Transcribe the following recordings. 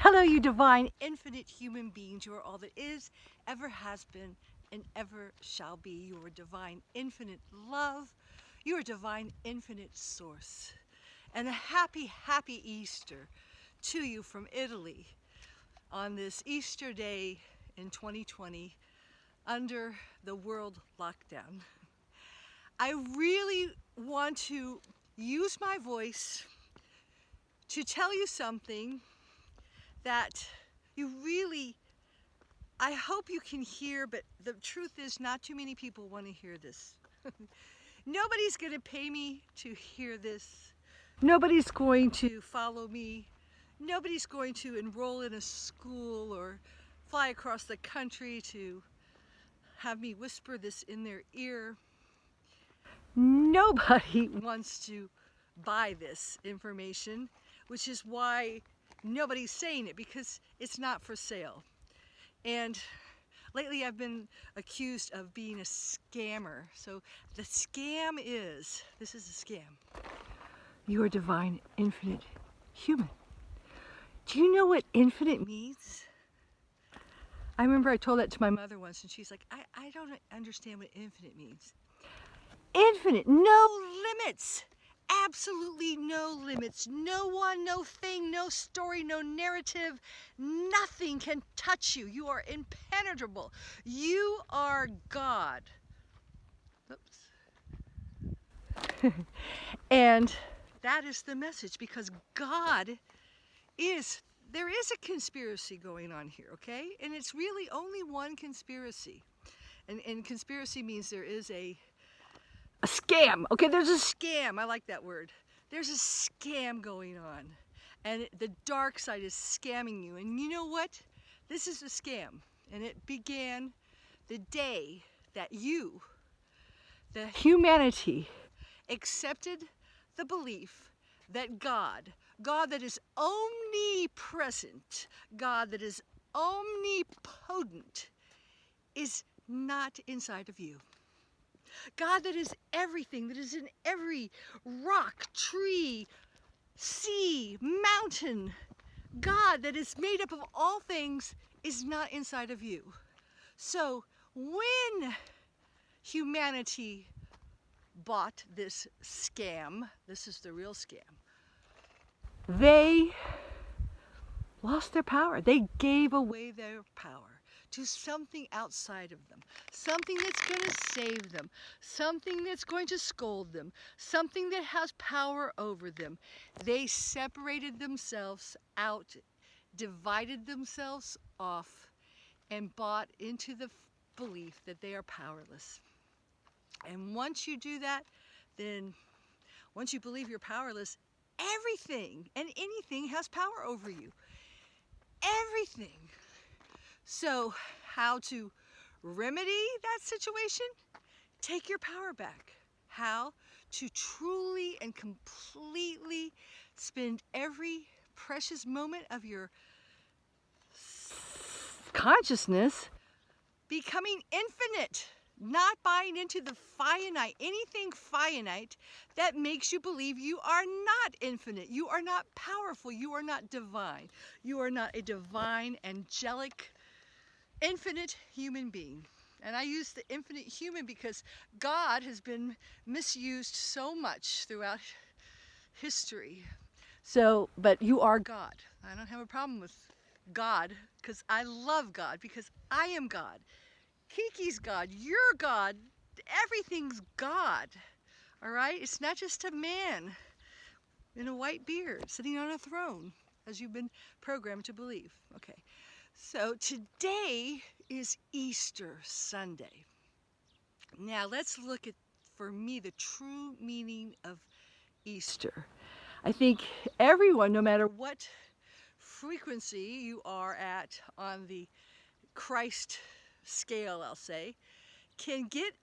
Hello, you divine, infinite human beings. You are all that is, ever has been, and ever shall be. You are divine, infinite love. You are divine, infinite source. And a happy, happy Easter to you from Italy on this Easter day in 2020 under the world lockdown. I really want to use my voice to tell you something that I hope you can hear, but the truth is not too many people want to hear this. Nobody's going to pay me to hear this. Nobody's going to follow me. Nobody's going to enroll in a school or fly across the country to have me whisper this in their ear. Nobody wants to buy this information, which is why nobody's saying it, because it's not for sale. And lately I've been accused of being a scammer. So the scam is, this is a scam. You are divine, infinite human. Do you know what infinite means? I remember I told that to my mother once and she's like, I don't understand what infinite means. Infinite, no limits. Absolutely no limits. No one, no thing, no story, no narrative. Nothing can touch you. You are impenetrable. You are God. Oops. And that is the message, because God is, there is a conspiracy going on here, okay? And it's really only one conspiracy. And conspiracy means there is a scam. Okay, there's a scam. I like that word. There's a scam going on. And the dark side is scamming you. And you know what? This is a scam. And it began the day that you, the humanity, accepted the belief that God that is omnipresent, God that is omnipotent, is not inside of you. God that is everything, that is in every rock, tree, sea, mountain. God that is made up of all things is not inside of you. So when humanity bought this scam, this is the real scam, they lost their power. They gave away their power to something outside of them, something that's going to save them, something that's going to scold them, something that has power over them. They separated themselves out, divided themselves off, and bought into the belief that they are powerless. And once you do that, then once you believe you're powerless, everything and anything has power over you. Everything. So how to remedy that situation? Take your power back. How to truly and completely spend every precious moment of your consciousness becoming infinite, not buying into the finite, anything finite that makes you believe you are not infinite, you are not powerful, you are not divine, you are not a divine, angelic, infinite human being. And I use the infinite human because God has been misused so much throughout history. So, but you are God. I don't have a problem with God because I love God, because I am God. Kiki's God, you're God, everything's God. All right? It's not just a man in a white beard sitting on a throne, as you've been programmed to believe. Okay. So today is Easter Sunday. Now let's look at, for me, the true meaning of Easter. I think everyone, no matter what frequency you are at on the Christ scale, I'll say, can get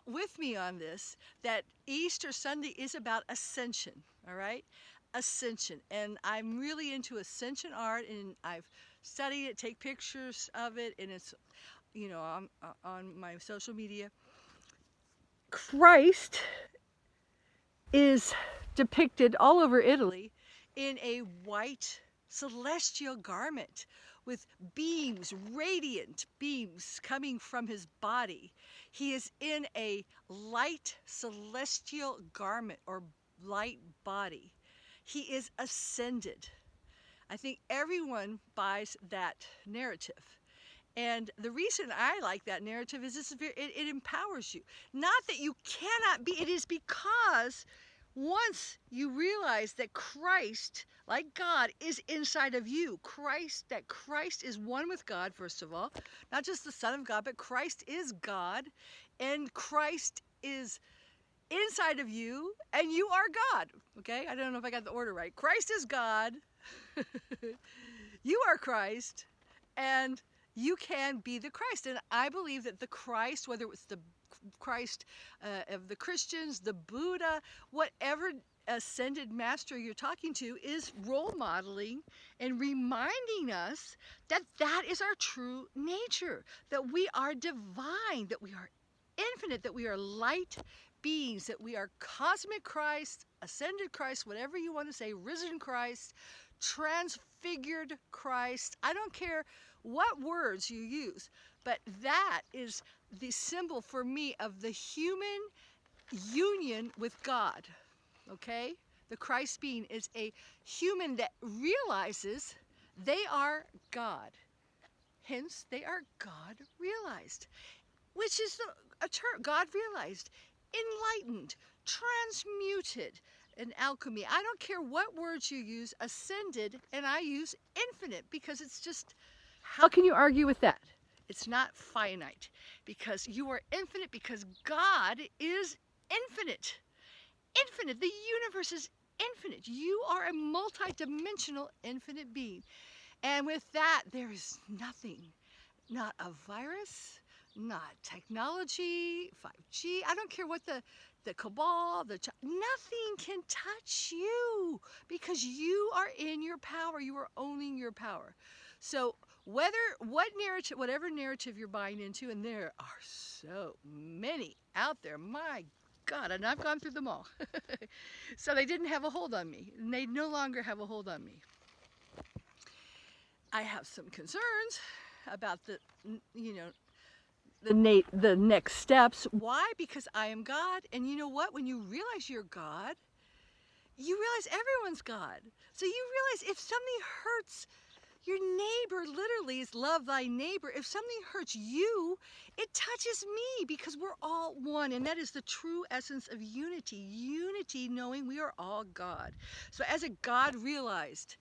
with me on this, that Easter Sunday is about ascension, all right? Ascension. And I'm really into ascension art, and I've studied it, take pictures of it, and it's, you know, on my social media. Christ is depicted all over Italy in a white celestial garment with beams, radiant beams coming from his body. He is in a light celestial garment or light body. He is ascended. I think everyone buys that narrative. And the reason I like that narrative is it empowers you. Not that you cannot be, it is because once you realize that Christ, like God, is inside of you, that Christ is one with God, first of all, not just the Son of God, but Christ is God, and Christ is inside of you, and you are God. Okay? I don't know if I got the order right. Christ is God, you are Christ, and you can be the Christ. And I believe that the Christ, whether it's the Christ of the Christians, the Buddha, whatever ascended master you're talking to, is role modeling and reminding us that that is our true nature, that we are divine, that we are infinite, that we are light beings, that we are cosmic Christ, ascended Christ, whatever you want to say, risen Christ, transfigured Christ. I don't care what words you use, but that is the symbol for me of the human union with God. Okay? The Christ being is a human that realizes they are God. Hence, they are God realized, which is a term, God realized, enlightened, transmuted, in alchemy. I don't care what words you use, ascended, and I use infinite, because it's just, how can you argue with that? It's not finite, because you are infinite, because God is infinite. Infinite. The universe is infinite. You are a multi-dimensional infinite being. And with that, there is nothing, not a virus, not technology, 5G, I don't care what the cabal, nothing can touch you, because you are in your power. You are owning your power. So whatever narrative you're buying into, and there are so many out there, my God, and I've gone through them all. So they didn't have a hold on me, and they no longer have a hold on me. I have some concerns about the next steps. Why? Because I am God, and you know what? When you realize you're God, you realize everyone's God. So you realize if something hurts your neighbor, literally is love thy neighbor. If something hurts you, it touches me, because we're all one, and that is the true essence of unity. Unity, knowing we are all God. So as a God realized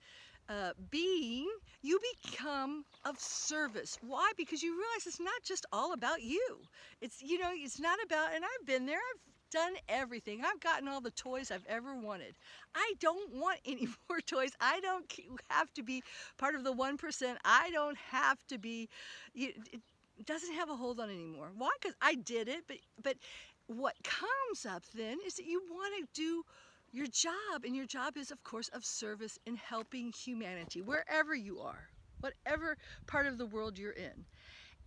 being, you become of service. Why? Because you realize it's not just all about you. It's, it's not about, and I've been there, I've done everything. I've gotten all the toys I've ever wanted. I don't want any more toys. I don't have to be part of the 1%. I don't have to be, it doesn't have a hold on anymore. Why? Because I did it, but what comes up then is that you want to do your job, and your job is, of course, of service in helping humanity, wherever you are, whatever part of the world you're in.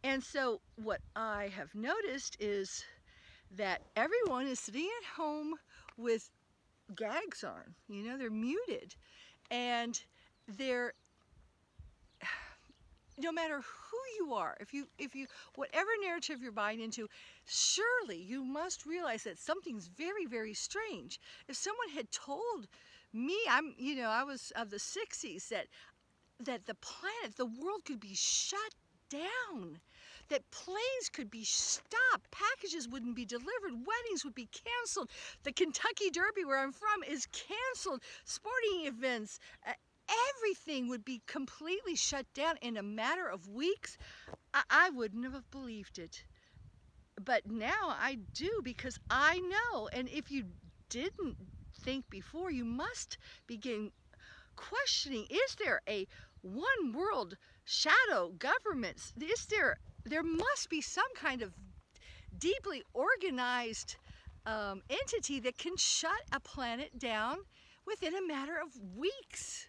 And so what I have noticed is that everyone is sitting at home with gags on, they're muted, and they're, no matter who you are, if you whatever narrative you're buying into, surely you must realize that something's very, very strange. If someone had told me, I was of the 60s, that the planet, the world could be shut down, that planes could be stopped, packages wouldn't be delivered, weddings would be canceled, the Kentucky Derby, where I'm from, is canceled, sporting events, everything would be completely shut down in a matter of weeks, I wouldn't have believed it. But now I do, because I know. And if you didn't think before, you must begin questioning, is there a one world shadow government? There must be some kind of deeply organized entity that can shut a planet down within a matter of weeks.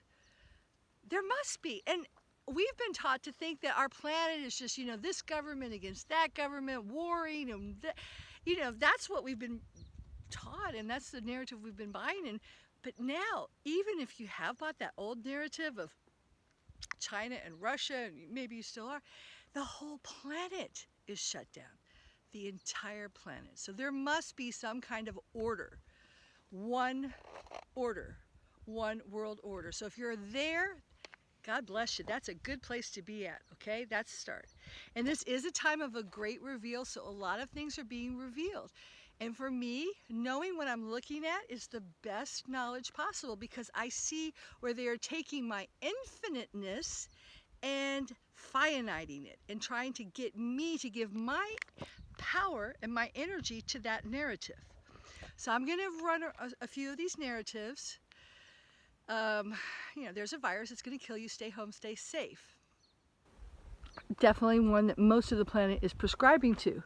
There must be. And we've been taught to think that our planet is just, this government against that government, warring, and that's what we've been taught, and that's the narrative we've been buying in. But now, even if you have bought that old narrative of China and Russia, and maybe you still are, the whole planet is shut down. The entire planet. So there must be some kind of order. One order. One world order. So if you're there, God bless you. That's a good place to be at, okay? That's start. And this is a time of a great reveal, so a lot of things are being revealed. And for me, knowing what I'm looking at is the best knowledge possible, because I see where they are taking my infiniteness and finiteing it and trying to get me to give my power and my energy to that narrative. So I'm going to run a few of these narratives. There's a virus that's going to kill you. Stay home, stay safe. Definitely one that most of the planet is prescribing to.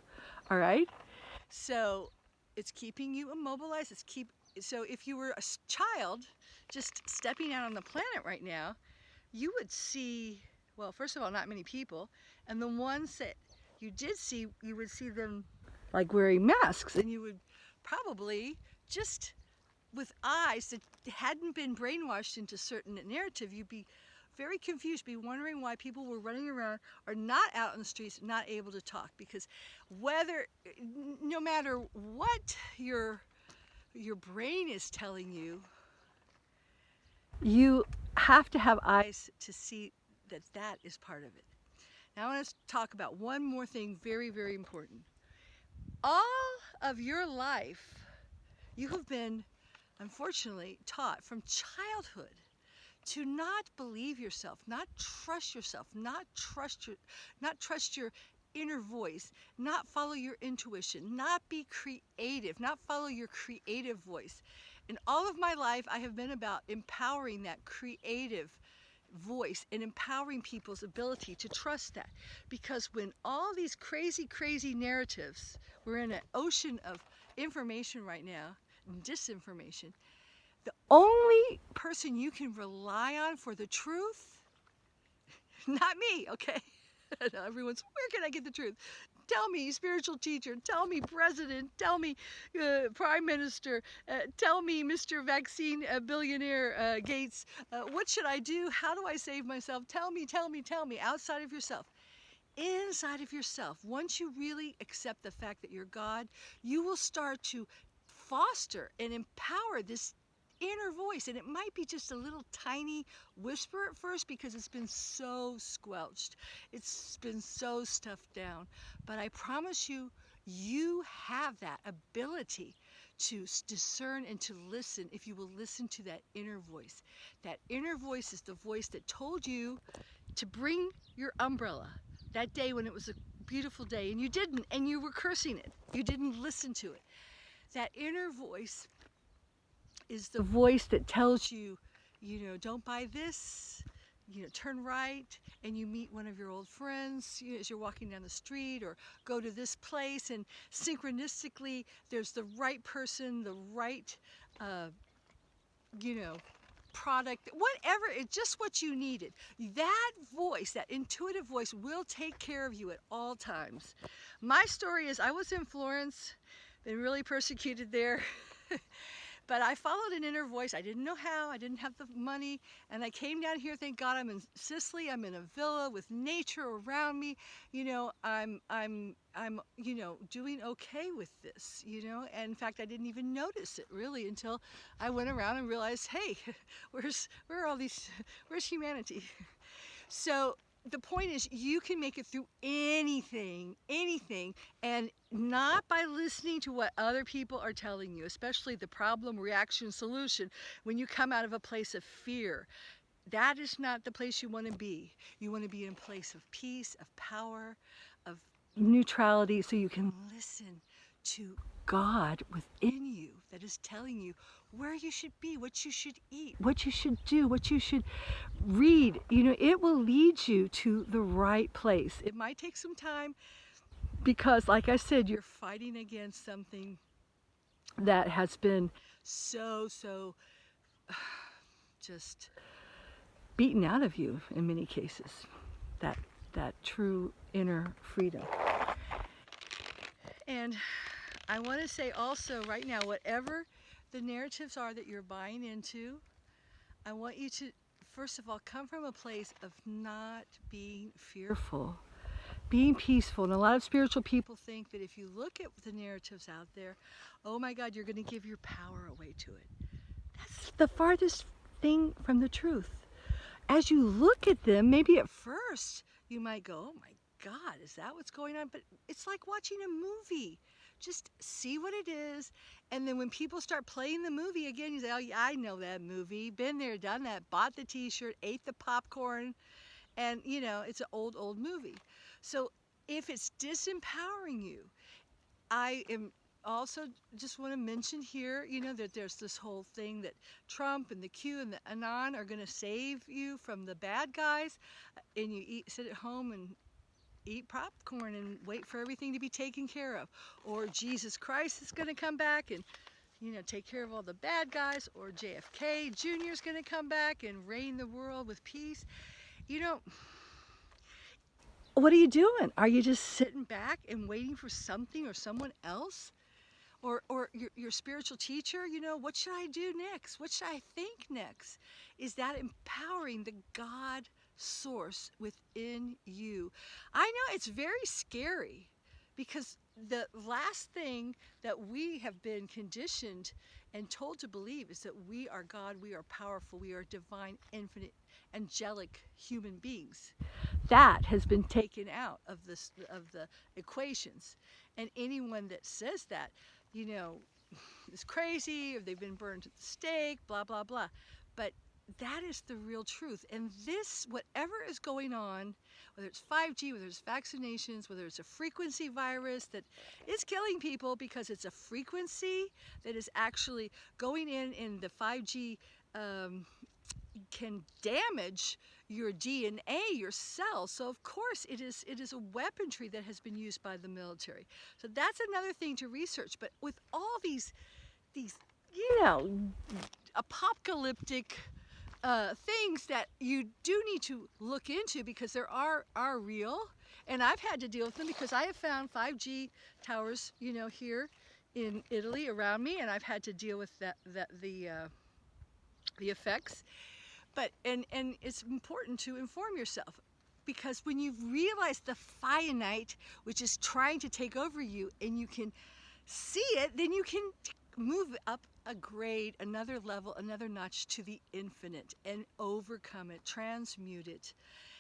All right? So it's keeping you immobilized. So if you were a child just stepping out on the planet right now, you would see, well, first of all, not many people. And the ones that you did see, you would see them like wearing masks. And you would probably just, with eyes that hadn't been brainwashed into certain narrative, you'd be very confused, be wondering why people were running around or not out in the streets, not able to talk. Because no matter what your brain is telling you, you have to have eyes to see that that is part of it. Now I want to talk about one more thing, very, very important. All of your life, you have been, unfortunately, taught from childhood to not believe yourself, not trust yourself, not trust your inner voice, not follow your intuition, not be creative, not follow your creative voice. In all of my life, I have been about empowering that creative voice and empowering people's ability to trust that. Because when all these crazy, crazy narratives, we're in an ocean of information right now, disinformation, the only person you can rely on for the truth, not me, okay? Everyone's, where can I get the truth? Tell me, spiritual teacher, tell me, president, tell me, prime minister, tell me, Mr. Vaccine Billionaire Gates, what should I do? How do I save myself? Tell me, tell me, tell me, outside of yourself. Inside of yourself, once you really accept the fact that you're God, you will start to foster and empower this inner voice. And it might be just a little tiny whisper at first because it's been so squelched. It's been so stuffed down. But I promise you, you have that ability to discern and to listen if you will listen to that inner voice. That inner voice is the voice that told you to bring your umbrella that day when it was a beautiful day and you didn't, and you were cursing it. You didn't listen to it. That inner voice is the voice that tells you, don't buy this, turn right, and you meet one of your old friends as you're walking down the street, or go to this place, and synchronistically there's the right person, the right, product, whatever, it's just what you needed. That voice, that intuitive voice, will take care of you at all times. My story is I was in Florence, been really persecuted there. But I followed an inner voice. I didn't know how. I didn't have the money. And I came down here. Thank God I'm in Sicily. I'm in a villa with nature around me. I'm doing okay with this, And in fact, I didn't even notice it really until I went around and realized, hey, where's humanity? So the point is, you can make it through anything, and not by listening to what other people are telling you, especially the problem, reaction, solution, when you come out of a place of fear. That is not the place you want to be. You want to be in a place of peace, of power, of neutrality, so you can listen to God within you that is telling you where you should be, what you should eat, what you should do, what you should read. It will lead you to the right place. It might take some time because, like I said, you're fighting against something that has been so just beaten out of you in many cases. That true inner freedom. And I want to say also right now, whatever the narratives are that you're buying into, I want you to first of all, come from a place of not being fearful, being peaceful. And a lot of spiritual people think that if you look at the narratives out there, oh my God, you're going to give your power away to it. That's the farthest thing from the truth. As you look at them, maybe at first you might go, oh my God, is that what's going on? But it's like watching a movie. Just see what it is, and then when people start playing the movie again, you say, oh yeah, I know that movie, been there, done that, bought the t-shirt, ate the popcorn, and you know, it's an old movie. So if it's disempowering you, I am also just want to mention here, you know, that there's this whole thing that Trump and the Q and the Anon are going to save you from the bad guys, and you sit at home and eat popcorn and wait for everything to be taken care of. Or Jesus Christ is going to come back and, you know, take care of all the bad guys. Or JFK Jr. is going to come back and reign the world with peace. You know, what are you doing? Are you just sitting back and waiting for something or someone else? Or your spiritual teacher, you know, what should I do next? What should I think next? Is that empowering the God source within you? I know it's very scary, because the last thing that we have been conditioned and told to believe is that we are God, we are powerful, we are divine, infinite, angelic human beings. That has been taken out of the equations. And anyone that says that, you know, is crazy, or they've been burned at the stake, blah, blah, blah. But that is the real truth. And this, whatever is going on, whether it's 5G, whether it's vaccinations, whether it's a frequency virus that is killing people because it's a frequency that is actually going in the 5G can damage your DNA, your cells. So of course it is a weaponry that has been used by the military. So that's another thing to research. But with all these you know, apocalyptic things that you do need to look into, because there are real, and I've had to deal with them because I have found 5G towers, you know, here in Italy around me, and I've had to deal with the effects. But and it's important to inform yourself, because when you realize the Phainite, which is trying to take over you, and you can see it, then you can move up a grade, another level, another notch to the infinite, and overcome it, transmute it.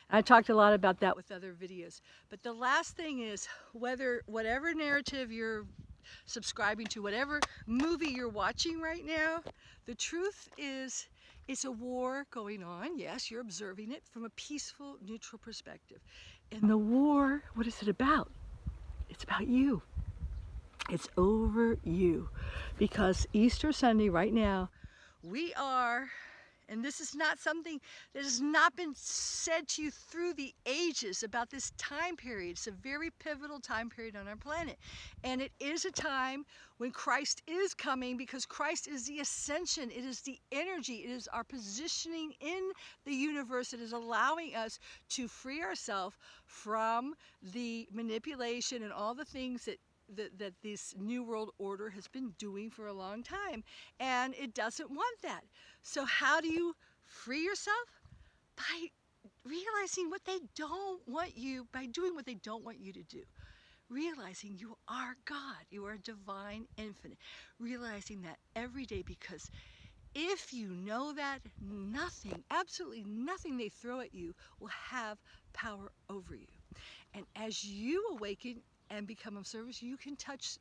I talked a lot about that with other videos. But the last thing is, whatever narrative you're subscribing to, whatever movie you're watching right now, the truth is, it's a war going on. Yes, you're observing it from a peaceful, neutral perspective. And the war, what is it about? It's about you. It's over you. Because Easter Sunday right now, we are, and this is not something that has not been said to you through the ages about this time period. It's a very pivotal time period on our planet. And it is a time when Christ is coming, because Christ is the ascension. It is the energy. It is our positioning in the universe. It is allowing us to free ourselves from the manipulation and all the things that this New World Order has been doing for a long time, and it doesn't want that. So how do you free yourself? By realizing what they don't want you, by doing what they don't want you to do. Realizing you are God, you are divine, infinite. Realizing that every day, because if you know that, nothing, absolutely nothing they throw at you will have power over you. And as you awaken and become of service, you can touch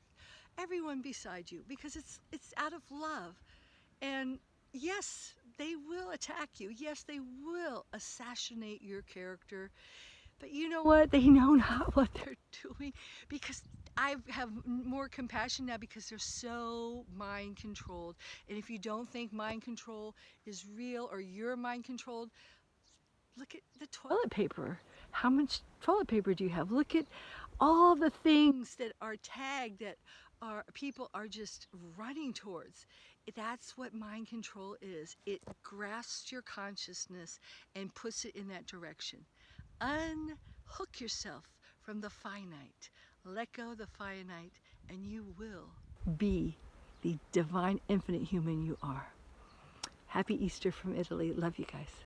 everyone beside you, because it's out of love. And yes, they will attack you. Yes, they will assassinate your character. But you know what? They know not what they're doing, because I have more compassion now, because they're so mind controlled. And if you don't think mind control is real, or you're mind controlled, look at the toilet paper. How much toilet paper do you have? Look at all the things that are tagged that people are just running towards. That's what mind control is. It grasps your consciousness and puts it in that direction. Unhook yourself from the finite. Let go of the finite, and you will be the divine, infinite human you are. Happy Easter from Italy. Love you guys.